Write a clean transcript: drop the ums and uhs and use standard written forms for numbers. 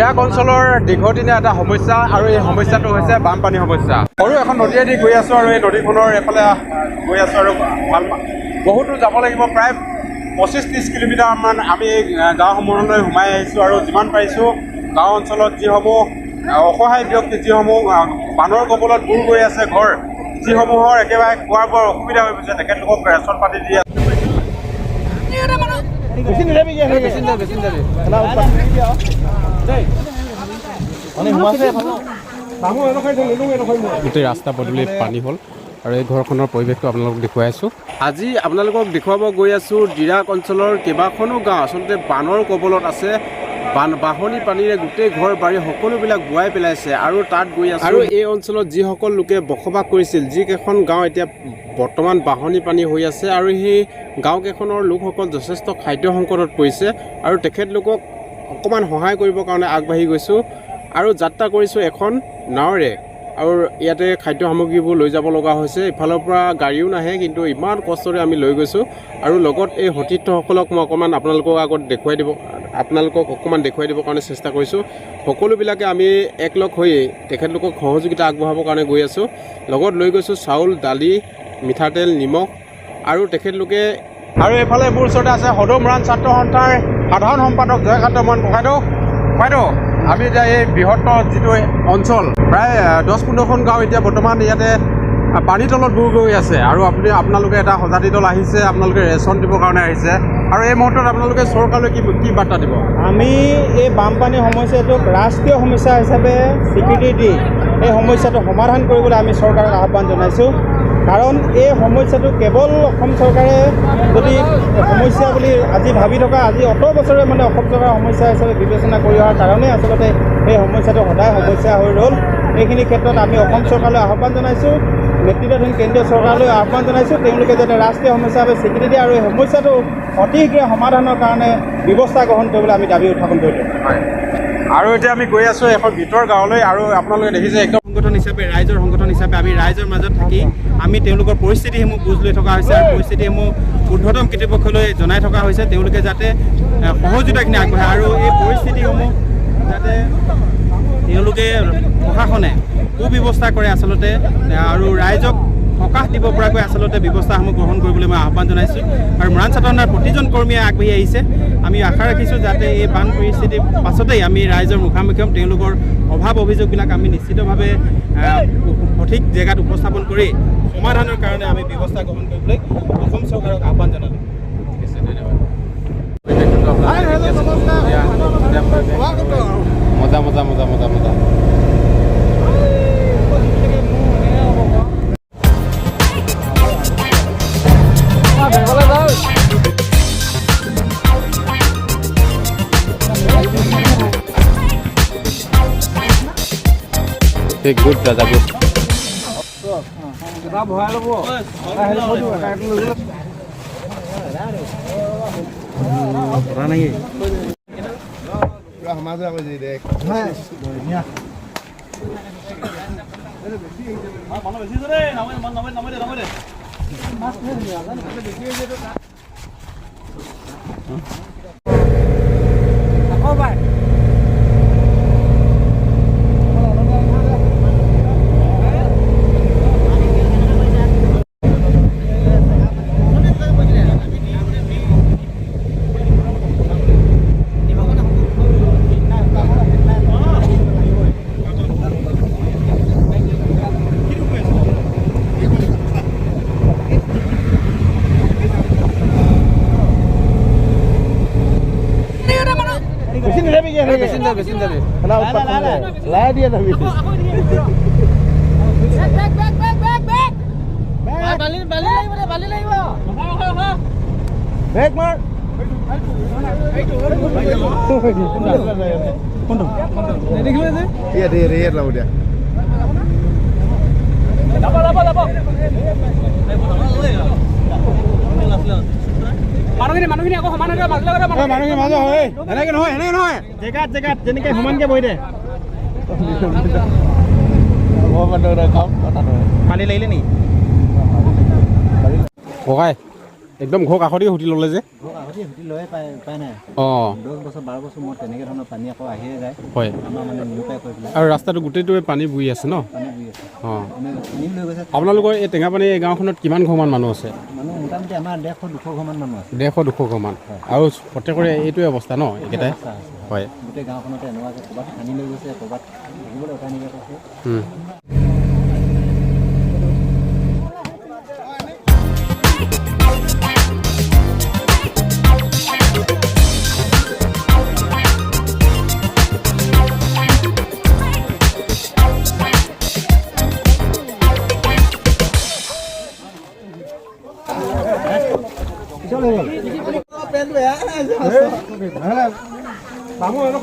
জিৰাক অঞ্চলৰ দীৰ্ঘদিনীয়া এটা সমস্যা আৰু এই সমস্যাটো হৈছে বানপানী সমস্যা। সৰু এখন নদীয়েদি গৈ আছোঁ আৰু এই নদীখনৰ এফালে গৈ আছোঁ আৰু বহুতো যাব লাগিব, প্ৰায় 25-30 কিলোমিটাৰমান আমি এই গাঁওসমূহলৈ সোমাই আহিছোঁ আৰু যিমান পাৰিছোঁ গাঁও অঞ্চলত যিসমূহ অসহায় ব্যক্তি, যিসমূহ বানৰ কবলত বুৰ গৈ আছে ঘৰ, যিসমূহৰ একেবাৰে খোৱা বোৱাৰ অসুবিধা হৈ গৈছে, তেখেতলোকক ৰেচন পাতি দি আছে। গোটেই ৰাস্তা পদূলি পানী হ'ল আৰু এই ঘৰখনৰ পৰিৱেশটো আপোনালোকক দেখুৱাই আছোঁ। আজি আপোনালোকক দেখুৱাব গৈ আছোঁ জিৰাক অঞ্চলৰ কেইবাখনো গাঁও আচলতে বানৰ কবলত আছে। বাঢ়নি পানীৰে গোটেই ঘৰ বাৰী সকলোবিলাক বোৱাই পেলাইছে আৰু তাত গৈ আছে। আৰু এই অঞ্চলত যিসকল লোকে বসবাস কৰিছিল, যিকেইখন গাঁও এতিয়া বৰ্তমান বাঢ়নি পানী হৈ আছে আৰু সেই গাঁওকেইখনৰ লোকসকল যথেষ্ট খাদ্য সংকটত পৰিছে আৰু তেখেতলোকক অকণমান সহায় কৰিবৰ কাৰণে আগবাঢ়ি গৈছোঁ আৰু যাত্ৰা কৰিছোঁ এখন নাৱেৰে। আৰু ইয়াতে খাদ্য সামগ্ৰীবোৰ লৈ যাব লগা হৈছে। ইফালৰ পৰা গাড়ীও নাহে, কিন্তু ইমান কষ্টৰে আমি লৈ গৈছোঁ আৰু লগত এই সতীৰ্থসকলক মই অকণমান আপোনালোকক অকণমান দেখুৱাই দিবৰ কাৰণে চেষ্টা কৰিছোঁ। সকলোবিলাকে আমি একলগ হৈ তেখেতলোকক সহযোগিতা আগবঢ়াবৰ কাৰণে গৈ আছোঁ। লগত লৈ গৈছোঁ চাউল, দালি, মিঠাতেল, নিমখ আৰু তেখেতলোকে আৰু এইফালে মোৰ ওচৰতে আছে সদৌ-মৰাণ ছাত্ৰ সন্থাৰ সাধাৰণ সম্পাদক জয়কান্ত মৰাণ। ককাইদেউ, আমি এতিয়া এই বৃহত্তৰ যিটো অঞ্চল, প্ৰায় 10-15খন গাঁও এতিয়া বৰ্তমান ইয়াতে পানীৰ তলত বুৰ গৈ আছে আৰু আপোনালোকে এটা সজাতি দল আহিছে, আপোনালোকে ৰেচন দিবৰ কাৰণে আহিছে আৰু এই মুহূৰ্তত আপোনালোকে চৰকাৰলৈ কি বাৰ্তা দিব? আমি এই বানপানী সমস্যাটোক ৰাষ্ট্ৰীয় সমস্যা হিচাপে স্বীকৃতি দি এই সমস্যাটো সমাধান কৰিবলৈ আমি চৰকাৰক আহ্বান জনাইছোঁ। কাৰণ এই সমস্যাটো কেৱল অসম চৰকাৰে যদি সমস্যা বুলি আজি ভাবি থকা, আজি অত বছৰে মানে অসম চৰকাৰৰ সমস্যা হিচাপে বিবেচনা কৰি অহাৰ কাৰণে আচলতে এই সমস্যাটো সদায় সমস্যা হৈ ৰ'ল। এইখিনি ক্ষেত্ৰত আমি অসম চৰকাৰলৈ আহ্বান জনাইছোঁ, নেতৃত্বাধীন কেন্দ্ৰীয় চৰকাৰলৈ আহ্বান জনাইছোঁ, তেওঁলোকে যাতে ৰাষ্ট্ৰীয় সমস্যা হিচাপে স্বীকৃতি দিয়ে আৰু এই সমস্যাটো অতি শীঘ্ৰে সমাধানৰ কাৰণে ব্যৱস্থা গ্ৰহণ কৰিবলৈ আমি দাবী উত্থাপন কৰিলোঁ। হয়, আৰু এতিয়া আমি গৈ আছোঁ এখন ভিতৰ গাঁৱলৈ আৰু আপোনালোকে দেখিছে একদম সংগঠন হিচাপে, ৰাইজৰ সংগঠন হিচাপে আমি ৰাইজৰ মাজত থাকি আমি তেওঁলোকৰ পৰিস্থিতিসমূহ বুজ লৈ থকা হৈছে আৰু পৰিস্থিতিসমূহ ঊৰ্ধ্বতম কৰ্তৃপক্ষলৈ জনাই থকা হৈছে, তেওঁলোকে যাতে সহযোগিতাখিনি আগবঢ়ায় আৰু এই পৰিস্থিতিসমূহ যাতে তেওঁলোকে প্ৰশাসনে সুব্যৱস্থা কৰে আচলতে আৰু ৰাইজক সকাহ দিব পৰাকৈ আচলতে ব্যৱস্থাসমূহ গ্ৰহণ কৰিবলৈ মই আহ্বান জনাইছোঁ। আৰু মৰাণ ছাত্ৰ সন্থাৰ প্ৰতিজন কৰ্মীয়ে আগবাঢ়ি আহিছে। আমি আশা ৰাখিছোঁ যাতে এই বান পৰিস্থিতিৰ পাছতেই আমি ৰাইজৰ মুখামুখি হ'ম, তেওঁলোকৰ অভাৱ অভিযোগবিলাক আমি নিশ্চিতভাৱে সঠিক জেগাত উপস্থাপন কৰি সমাধানৰ কাৰণে আমি ব্যৱস্থা গ্ৰহণ কৰিবলৈ অসম চৰকাৰক আহ্বান জনালোঁ। মজা। গুড দাদা, গুড। মানুহখিনি আকৌ সমানকে নহয়, এনেকে নহয়, জেগাত যেনেকে সমানকে বহি দে। পানী লাগিলে নেকি ককাই? একদম ঘৰ কাষতে সুধি ল'লে যে। আগতে সুধি লৈয়ে পাই নাই অঁ 10 বছৰ 12 বছৰ মূৰত তেনেকৈ ধৰণৰ পানী আকৌ আহিয়ে যায় হয় আমাৰ মানে নিৰূপায় কৰি পেলাই আৰু ৰাস্তাটো গোটেইটোৱে পানী বৈ আছে ন পানী বৈ আছে অঁ পানী লৈ গৈছে আপোনালোকৰ এই টেঙাপানী এই গাঁওখনত কিমান ঘৰমান মানুহ আছে মানুহ মোটামুটি আমাৰ 150-200 ঘৰমান মানুহ আছে 150-200 ঘৰমান আৰু প্ৰত্যেকৰে এইটোৱে অৱস্থা ন একেটাই অৱস্থা আছে হয় গোটেই গাঁওখনতে এনেকুৱাকৈ ক'ৰবাত পানী লৈ গৈছে ক'ৰবাত থাকিবলৈ উপায় নাইকিয়া কৰিছে Vamos, no